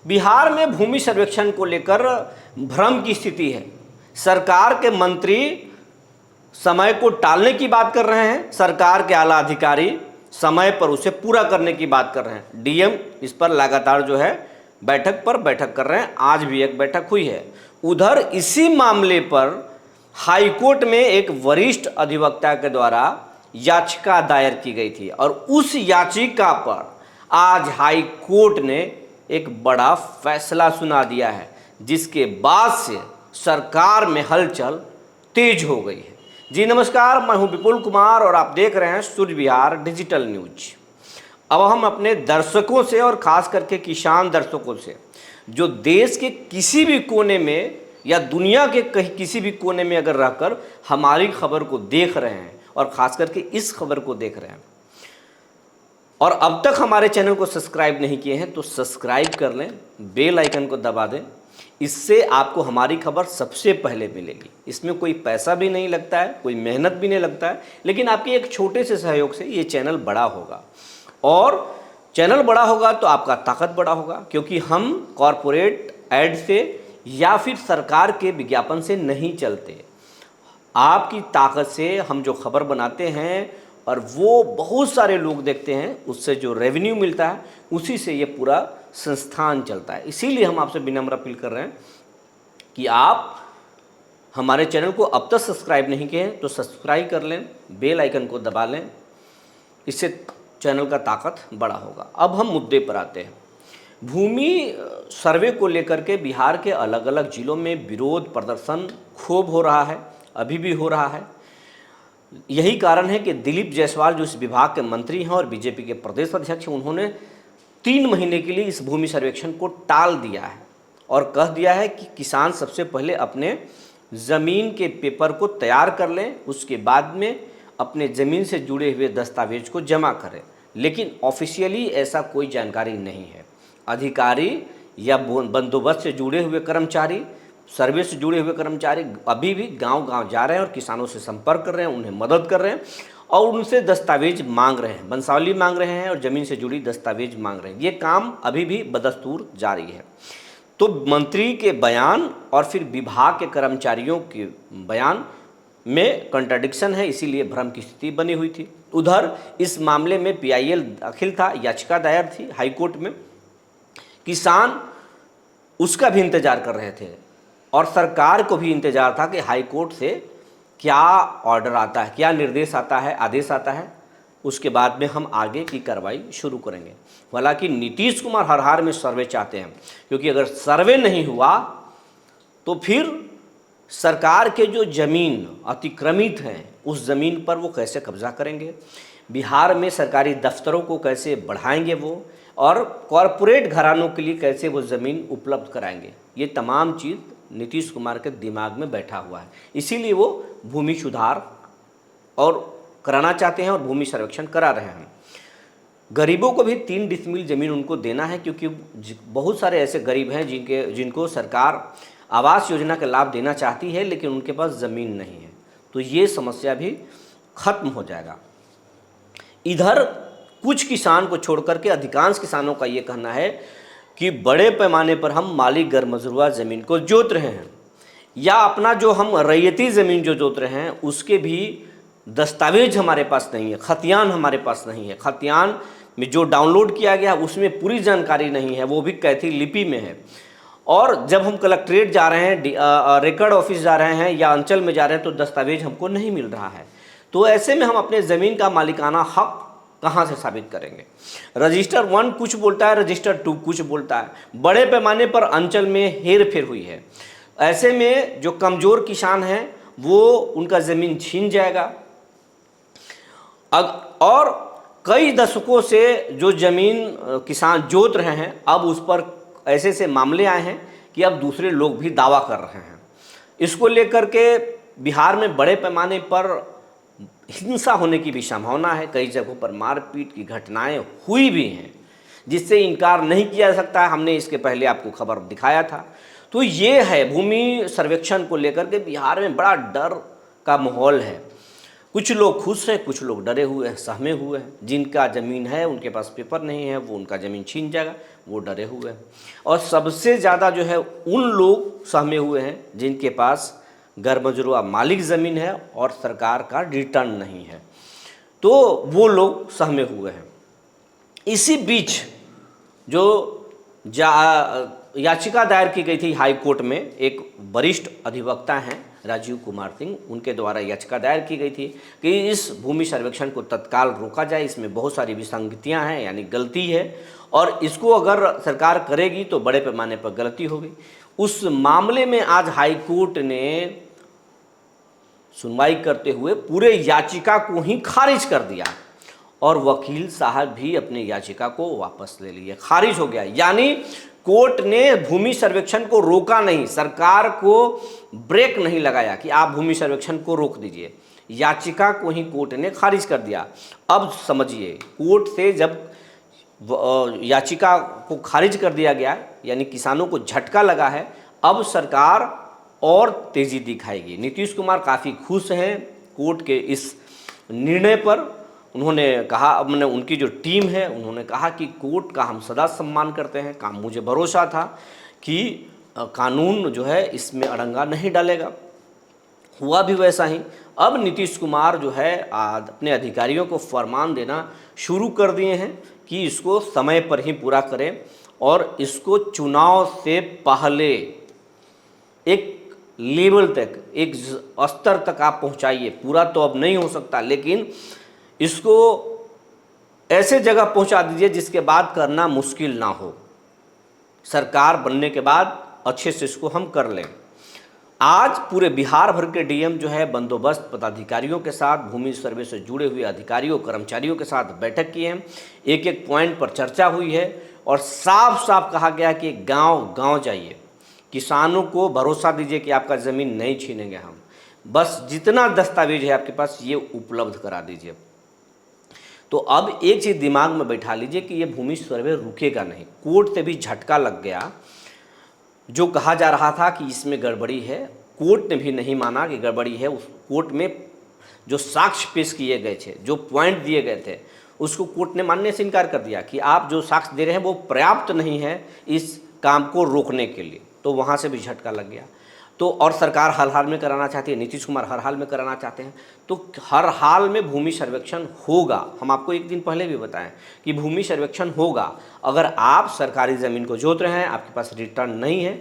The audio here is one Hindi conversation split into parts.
बिहार में भूमि सर्वेक्षण को लेकर भ्रम की स्थिति है। सरकार के मंत्री समय को टालने की बात कर रहे हैं, सरकार के आला अधिकारी समय पर उसे पूरा करने की बात कर रहे हैं। डीएम इस पर लगातार जो है बैठक पर बैठक कर रहे हैं। आज भी एक बैठक हुई है। उधर इसी मामले पर हाईकोर्ट में एक वरिष्ठ अधिवक्ता के द्वारा याचिका दायर की गई थी और उस याचिका पर आज हाई कोर्ट ने एक बड़ा फैसला सुना दिया है, जिसके बाद से सरकार में हलचल तेज हो गई है। जी नमस्कार, मैं हूं विपुल कुमार और आप देख रहे हैं सूर्य विहार डिजिटल न्यूज। अब हम अपने दर्शकों से और खास करके किसान दर्शकों से जो देश के किसी भी कोने में या दुनिया के कहीं किसी भी कोने में अगर रहकर हमारी खबर को देख रहे हैं और खास करके इस खबर को देख रहे हैं और अब तक हमारे चैनल को सब्सक्राइब नहीं किए हैं तो सब्सक्राइब कर लें, बेल आइकन को दबा दें। इससे आपको हमारी खबर सबसे पहले मिलेगी। इसमें कोई पैसा भी नहीं लगता है, कोई मेहनत भी नहीं लगता है, लेकिन आपके एक छोटे से सहयोग से ये चैनल बड़ा होगा और चैनल बड़ा होगा तो आपका ताकत बड़ा होगा, क्योंकि हम कॉरपोरेट ऐड से या फिर सरकार के विज्ञापन से नहीं चलते। आपकी ताकत से हम जो खबर बनाते हैं और वो बहुत सारे लोग देखते हैं, उससे जो रेवेन्यू मिलता है उसी से ये पूरा संस्थान चलता है। इसीलिए हम आपसे विनम्र अपील कर रहे हैं कि आप हमारे चैनल को अब तक सब्सक्राइब नहीं किए हैं तो सब्सक्राइब कर लें, बेल आइकन को दबा लें। इससे चैनल का ताकत बड़ा होगा। अब हम मुद्दे पर आते हैं। भूमि सर्वे को लेकर के बिहार के अलग अलग जिलों में विरोध प्रदर्शन खूब हो रहा है, अभी भी हो रहा है। यही कारण है कि दिलीप जायसवाल जो इस विभाग के मंत्री हैं और बीजेपी के प्रदेश अध्यक्ष हैं, उन्होंने 3 महीने के लिए इस भूमि सर्वेक्षण को टाल दिया है और कह दिया है कि किसान सबसे पहले अपने ज़मीन के पेपर को तैयार कर लें, उसके बाद में अपने ज़मीन से जुड़े हुए दस्तावेज को जमा करें। लेकिन ऑफिशियली ऐसा कोई जानकारी नहीं है। अधिकारी या बंदोबस्त से जुड़े हुए कर्मचारी, सर्वे से जुड़े हुए कर्मचारी अभी भी गांव-गांव जा रहे हैं और किसानों से संपर्क कर रहे हैं, उन्हें मदद कर रहे हैं और उनसे दस्तावेज मांग रहे हैं, वंशावली मांग रहे हैं और ज़मीन से जुड़ी दस्तावेज मांग रहे हैं। ये काम अभी भी बदस्तूर जारी है। तो मंत्री के बयान और फिर विभाग के कर्मचारियों के बयान में कंट्राडिक्शन है, इसीलिए भ्रम की स्थिति बनी हुई थी। उधर इस मामले में PIL दाखिल था, याचिका दायर थी हाईकोर्ट में। किसान उसका भी इंतजार कर रहे थे और सरकार को भी इंतजार था कि हाईकोर्ट से क्या ऑर्डर आता है, क्या निर्देश आता है, आदेश आता है, उसके बाद में हम आगे की कार्रवाई शुरू करेंगे। हालांकि नीतीश कुमार हर हाल में सर्वे चाहते हैं, क्योंकि अगर सर्वे नहीं हुआ तो फिर सरकार के जो ज़मीन अतिक्रमित हैं उस ज़मीन पर वो कैसे कब्जा करेंगे, बिहार में सरकारी दफ्तरों को कैसे बढ़ाएंगे वो, और कॉरपोरेट घरानों के लिए कैसे वो ज़मीन उपलब्ध कराएंगे। ये तमाम चीज़ नीतीश कुमार के दिमाग में बैठा हुआ है। इसीलिए वो भूमि सुधार और कराना चाहते हैं और भूमि सर्वेक्षण करा रहे हैं। गरीबों को भी 3 डिसमिल ज़मीन उनको देना है, क्योंकि बहुत सारे ऐसे गरीब हैं जिनको सरकार आवास योजना का लाभ देना चाहती है लेकिन उनके पास ज़मीन नहीं है। तो ये समस्या भी खत्म हो जाएगा। इधर कुछ किसान को छोड़कर के अधिकांश किसानों का ये कहना है कि बड़े पैमाने पर हम मालिक गैर मजरूआ ज़मीन को जोत रहे हैं या अपना जो हम रैयती ज़मीन जो जोत रहे हैं उसके भी दस्तावेज हमारे पास नहीं है, खतियान हमारे पास नहीं है। खतियान में जो डाउनलोड किया गया उसमें पूरी जानकारी नहीं है, वो भी कैथी लिपि में है। और जब हम कलेक्ट्रेट जा रहे हैं, रिकॉर्ड ऑफिस जा रहे हैं या अंचल में जा रहे हैं तो दस्तावेज हमको नहीं मिल रहा है। तो ऐसे में हम अपने ज़मीन का मालिकाना हक कहाँ से साबित करेंगे। रजिस्टर 1 कुछ बोलता है, रजिस्टर 2 कुछ बोलता है। बड़े पैमाने पर अंचल में हेर फेर हुई है। ऐसे में जो कमज़ोर किसान हैं वो उनका ज़मीन छीन जाएगा। और कई दशकों से जो ज़मीन किसान जोत रहे हैं अब उस पर ऐसे से मामले आए हैं कि अब दूसरे लोग भी दावा कर रहे हैं। इसको लेकर के बिहार में बड़े पैमाने पर हिंसा होने की भी संभावना है। कई जगहों पर मारपीट की घटनाएं हुई भी हैं, जिससे इनकार नहीं किया जा सकता। हमने इसके पहले आपको खबर दिखाया था। तो ये है भूमि सर्वेक्षण को लेकर के बिहार में बड़ा डर का माहौल है। कुछ लोग खुश हैं, कुछ लोग डरे हुए हैं, सहमे हुए हैं। जिनका ज़मीन है, उनके पास पेपर नहीं है, वो उनका ज़मीन छीन जाएगा, वो डरे हुए हैं। और सबसे ज़्यादा जो है उन लोग सहमे हुए हैं जिनके पास गैरमजरूआ मालिक ज़मीन है और सरकार का रिटर्न नहीं है, तो वो लोग सहमे हुए हैं। इसी बीच जो याचिका दायर की गई थी हाई कोर्ट में, एक वरिष्ठ अधिवक्ता हैं राजीव कुमार सिंह, उनके द्वारा याचिका दायर की गई थी कि इस भूमि सर्वेक्षण को तत्काल रोका जाए, इसमें बहुत सारी विसंगतियां हैं, यानी गलती है, और इसको अगर सरकार करेगी तो बड़े पैमाने पर गलती होगी। उस मामले में आज हाई कोर्ट ने सुनवाई करते हुए पूरे याचिका को ही खारिज कर दिया और वकील साहब भी अपनी याचिका को वापस ले लिए, खारिज हो गया। यानी कोर्ट ने भूमि सर्वेक्षण को रोका नहीं, सरकार को ब्रेक नहीं लगाया कि आप भूमि सर्वेक्षण को रोक दीजिए, याचिका को ही कोर्ट ने खारिज कर दिया। अब समझिए, कोर्ट से जब याचिका को खारिज कर दिया गया, यानी किसानों को झटका लगा है, अब सरकार और तेजी दिखाएगी। नीतीश कुमार काफ़ी खुश हैं कोर्ट के इस निर्णय पर। उन्होंने कहा, अब मैंने उनकी जो टीम है उन्होंने कहा कि कोर्ट का हम सदा सम्मान करते हैं, काम मुझे भरोसा था कि कानून जो है इसमें अड़ंगा नहीं डालेगा, हुआ भी वैसा ही। अब नीतीश कुमार जो है अपने अधिकारियों को फरमान देना शुरू कर दिए हैं कि इसको समय पर ही पूरा करें और इसको चुनाव से पहले एक लेवल तक, एक स्तर तक आप पहुंचाइए। पूरा तो अब नहीं हो सकता, लेकिन इसको ऐसे जगह पहुंचा दीजिए जिसके बाद करना मुश्किल ना हो। सरकार बनने के बाद अच्छे से इसको हम कर लें। आज पूरे बिहार भर के डीएम जो है बंदोबस्त पदाधिकारियों के साथ, भूमि सर्वे से जुड़े हुए अधिकारियों कर्मचारियों के साथ बैठक की है, एक एक पॉइंट पर चर्चा हुई है और साफ साफ कहा गया कि गांव गांव जाइए, किसानों को भरोसा दीजिए कि आपका ज़मीन नहीं छीनेंगे हम, बस जितना दस्तावेज है आपके पास ये उपलब्ध करा दीजिए। तो अब एक चीज़ दिमाग में बैठा लीजिए कि ये भूमि सर्वे रुकेगा नहीं। कोर्ट से भी झटका लग गया, जो कहा जा रहा था कि इसमें गड़बड़ी है, कोर्ट ने भी नहीं माना कि गड़बड़ी है। उस कोर्ट में जो साक्ष्य पेश किए गए थे, जो पॉइंट दिए गए थे, उसको कोर्ट ने मानने से इनकार कर दिया कि आप जो साक्ष्य दे रहे हैं वो पर्याप्त नहीं है इस काम को रोकने के लिए। तो वहाँ से भी झटका लग गया। तो और सरकार हर हाल में कराना चाहती है, नीतीश कुमार हर हाल में कराना चाहते हैं, तो हर हाल में भूमि सर्वेक्षण होगा। हम आपको एक दिन पहले भी बताएं कि भूमि सर्वेक्षण होगा। अगर आप सरकारी ज़मीन को जोत रहे हैं, आपके पास रिटर्न नहीं है,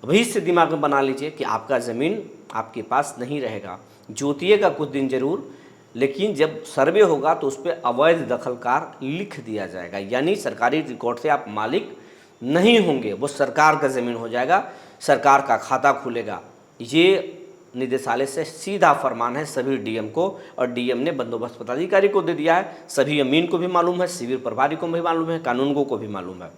अभी से दिमाग में बना लीजिए कि आपका ज़मीन आपके पास नहीं रहेगा। जोतिएगा कुछ दिन ज़रूर, लेकिन जब सर्वे होगा तो उस पर अवैध दखलकार लिख दिया जाएगा, यानी सरकारी रिकॉर्ड से आप मालिक नहीं होंगे, वो सरकार का ज़मीन हो जाएगा, सरकार का खाता खुलेगा। ये निदेशालय से सीधा फरमान है सभी डीएम को, और डीएम ने बंदोबस्त पदाधिकारी को दे दिया है, सभी अमीन को भी मालूम है, शिविर प्रभारी को भी मालूम है, कानूनगो को भी मालूम है।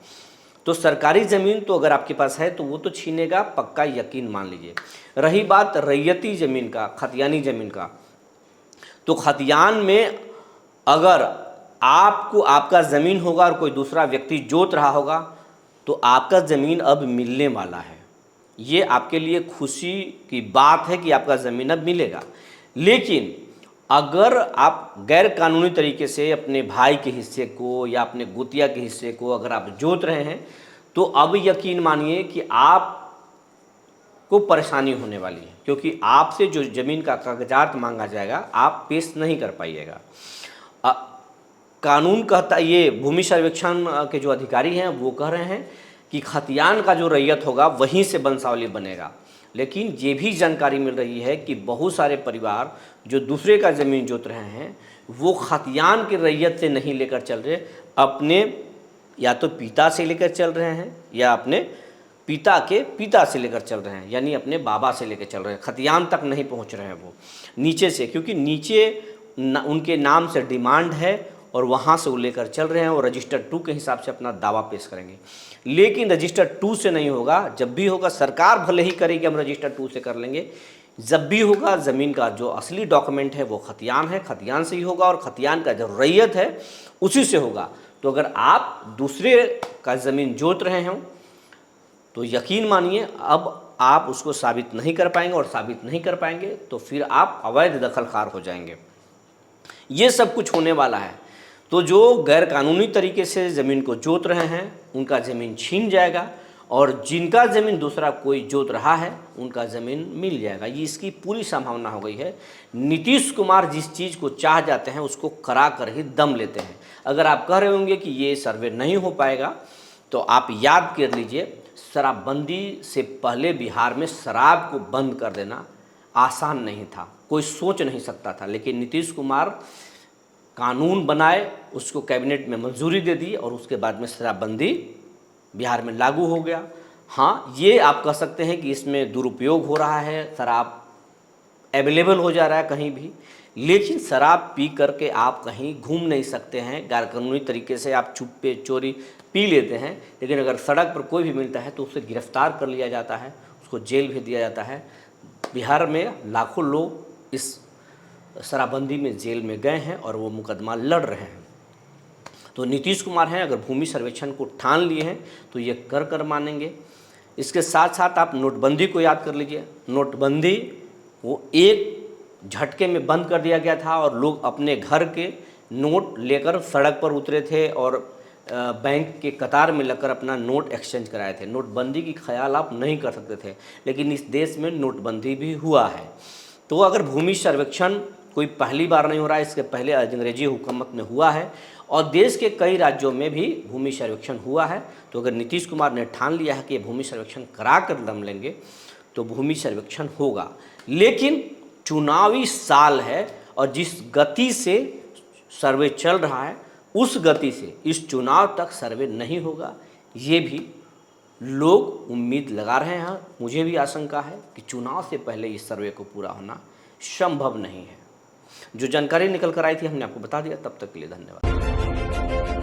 तो सरकारी ज़मीन तो अगर आपके पास है तो वो तो छीनेगा, पक्का यकीन मान लीजिए। रही बात रैयती ज़मीन का, खतियानी ज़मीन का, तो खतियान में अगर आपको आपका ज़मीन होगा और कोई दूसरा व्यक्ति जोत रहा होगा तो आपका ज़मीन अब मिलने वाला है। ये आपके लिए खुशी की बात है कि आपका ज़मीन अब मिलेगा। लेकिन अगर आप गैर कानूनी तरीके से अपने भाई के हिस्से को या अपने गोतिया के हिस्से को अगर आप जोत रहे हैं तो अब यकीन मानिए कि आपको परेशानी होने वाली है, क्योंकि आपसे जो ज़मीन का कागजात मांगा जाएगा आप पेश नहीं कर पाइएगा। कानून कहता, ये भूमि सर्वेक्षण के जो अधिकारी हैं वो कह रहे हैं कि खतियान का जो रैयत होगा वहीं से वंशावली बनेगा। लेकिन ये भी जानकारी मिल रही है कि बहुत सारे परिवार जो दूसरे का ज़मीन जोत रहे हैं वो खतियान के रैयत से नहीं लेकर चल रहे, अपने या तो पिता से लेकर चल रहे हैं या अपने पिता के पिता से लेकर चल रहे हैं, यानी अपने बाबा से लेकर चल रहे हैं। खतियान तक नहीं पहुंच रहे हैं वो, नीचे से, क्योंकि नीचे उनके नाम से डिमांड है और वहाँ से वो लेकर चल रहे हैं और रजिस्टर 2 के हिसाब से अपना दावा पेश करेंगे। लेकिन रजिस्टर 2 से नहीं होगा। जब भी होगा, सरकार भले ही करेगी हम रजिस्टर 2 से कर लेंगे, जब भी होगा ज़मीन का जो असली डॉक्यूमेंट है वो खतियान है, खतियान से ही होगा, और खतियान का जो रैयत है उसी से होगा। तो अगर आप दूसरे का ज़मीन जोत रहे हों तो यकीन मानिए अब आप उसको साबित नहीं कर पाएंगे, और साबित नहीं कर पाएंगे तो फिर आप अवैध दखलकार हो जाएंगे। ये सब कुछ होने वाला है। तो जो गैर कानूनी तरीके से ज़मीन को जोत रहे हैं उनका ज़मीन छीन जाएगा, और जिनका ज़मीन दूसरा कोई जोत रहा है उनका ज़मीन मिल जाएगा। ये इसकी पूरी संभावना हो गई है। नीतीश कुमार जिस चीज़ को चाह जाते हैं उसको करा कर ही दम लेते हैं। अगर आप कह रहे होंगे कि ये सर्वे नहीं हो पाएगा, तो आप याद कर लीजिए, शराबबंदी से पहले बिहार में शराब को बंद कर देना आसान नहीं था, कोई सोच नहीं सकता था। लेकिन नीतीश कुमार कानून बनाए, उसको कैबिनेट में मंजूरी दे दी, और उसके बाद में शराबबंदी बिहार में लागू हो गया। हाँ, ये आप कह सकते हैं कि इसमें दुरुपयोग हो रहा है, शराब अवेलेबल हो जा रहा है कहीं भी, लेकिन शराब पी करके आप कहीं घूम नहीं सकते हैं। गैरकानूनी तरीके से आप चुप्पे चोरी पी लेते हैं, लेकिन अगर सड़क पर कोई भी मिलता है तो उसे गिरफ्तार कर लिया जाता है, उसको जेल भेज दिया जाता है। बिहार में लाखों लोग इस शराबबंदी में जेल में गए हैं और वो मुकदमा लड़ रहे हैं। तो नीतीश कुमार हैं, अगर भूमि सर्वेक्षण को ठान लिए हैं तो ये कर मानेंगे। इसके साथ साथ आप नोटबंदी को याद कर लीजिए। नोटबंदी वो एक झटके में बंद कर दिया गया था, और लोग अपने घर के नोट लेकर सड़क पर उतरे थे और बैंक के कतार में लगकर अपना नोट एक्सचेंज कराए थे। नोटबंदी की ख्याल आप नहीं कर सकते थे, लेकिन इस देश में नोटबंदी भी हुआ है। तो अगर भूमि सर्वेक्षण कोई पहली बार नहीं हो रहा है, इसके पहले अंग्रेजी हुकूमत में हुआ है और देश के कई राज्यों में भी भूमि सर्वेक्षण हुआ है। तो अगर नीतीश कुमार ने ठान लिया है कि ये भूमि सर्वेक्षण करा कर दम लेंगे, तो भूमि सर्वेक्षण होगा। लेकिन चुनावी साल है, और जिस गति से सर्वे चल रहा है उस गति से इस चुनाव तक सर्वे नहीं होगा, ये भी लोग उम्मीद लगा रहे हैं। मुझे भी आशंका है कि चुनाव से पहले इस सर्वे को पूरा होना संभव नहीं है। जो जानकारी निकल कर आई थी हमने आपको बता दिया। तब तक के लिए धन्यवाद।